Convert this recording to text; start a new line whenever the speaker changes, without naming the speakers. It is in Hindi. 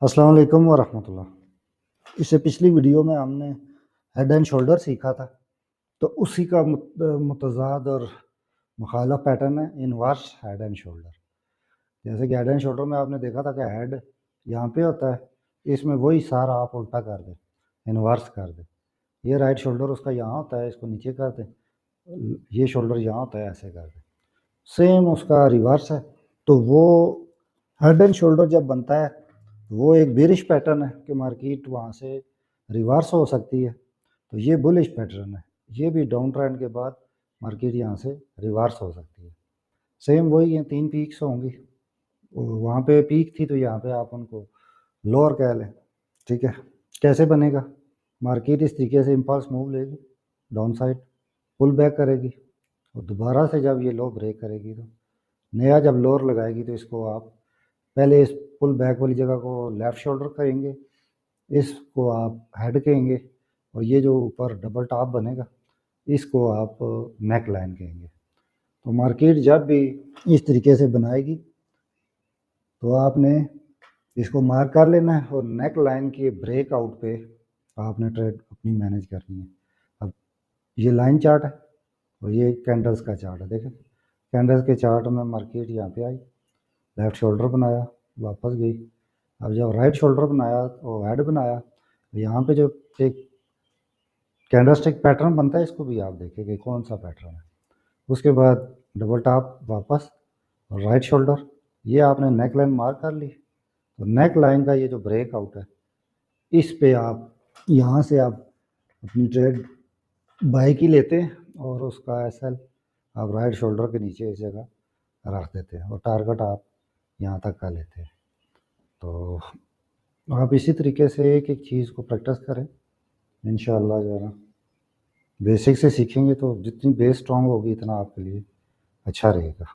अस्सलाम वालेकुम वरहमतुल्लाह। इससे पिछली वीडियो में हमने हेड एंड शोल्डर सीखा था, तो उसी का मुतज़ाद और मुखालफ पैटर्न है इनवर्स हेड एंड शोल्डर। जैसे कि हेड एंड शोल्डर में आपने देखा था कि हेड यहाँ पे होता है, इसमें वही सारा आप उल्टा कर दें, इनवर्स कर दें। ये राइट शोल्डर उसका यहाँ होता है, इसको नीचे कर दें, ये शोल्डर यहाँ होता है, ऐसे कर दें। सेम उसका रिवर्स है। तो वो हेड एंड शोल्डर जब बनता है वो एक बेरिश पैटर्न है कि मार्केट वहाँ से रिवर्स हो सकती है, तो ये बुलिश पैटर्न है। ये भी डाउन ट्रेंड के बाद मार्केट यहाँ से रिवर्स हो सकती है। सेम वही है, 3 पीक्स होंगी, वहाँ पे पीक थी तो यहाँ पे आप उनको लोअर कह लें, ठीक है। कैसे बनेगा? मार्केट इस तरीके से इम्पल्स मूव लेगी, डाउन साइड पुल बैक करेगी और दोबारा से जब ये लो ब्रेक करेगी तो नया जब लोअर लगाएगी तो इसको आप पहले इस पुल बैक वाली जगह को लेफ़्ट शोल्डर कहेंगे, इसको आप हेड कहेंगे और ये जो ऊपर डबल टॉप बनेगा इसको आप नेक लाइन कहेंगे। तो मार्केट जब भी इस तरीके से बनाएगी तो आपने इसको मार्क कर लेना है और नेक लाइन के ब्रेकआउट पे आपने ट्रेड अपनी मैनेज करनी है। अब ये लाइन चार्ट है और ये कैंडल्स का चार्ट है। देखें, कैंडल्स के चार्ट में मार्केट यहाँ पे आई, लेफ़्ट शोल्डर बनाया, वापस गई। अब जब राइट शोल्डर बनाया और हेड बनाया, यहाँ पे जो एक कैंडलस्टिक पैटर्न बनता है इसको भी आप देखें कि कौन सा पैटर्न है। उसके बाद डबल टॉप वापस और राइट शोल्डर, ये आपने नेक लाइन मार्क कर ली। तो नेक लाइन का ये जो ब्रेकआउट है इस पे आप यहाँ से आप अपनी ट्रेड बाई की लेते हैं और उसका एसएल आप राइट शोल्डर के नीचे इस जगह रख देते हैं और टारगेट आप यहाँ तक का लेते हैं। तो आप इसी तरीके से एक एक चीज़ को प्रैक्टिस करें, इंशाअल्लाह जो है ना बेसिक से सीखेंगे तो जितनी बेस स्ट्रॉन्ग होगी इतना आपके लिए अच्छा रहेगा।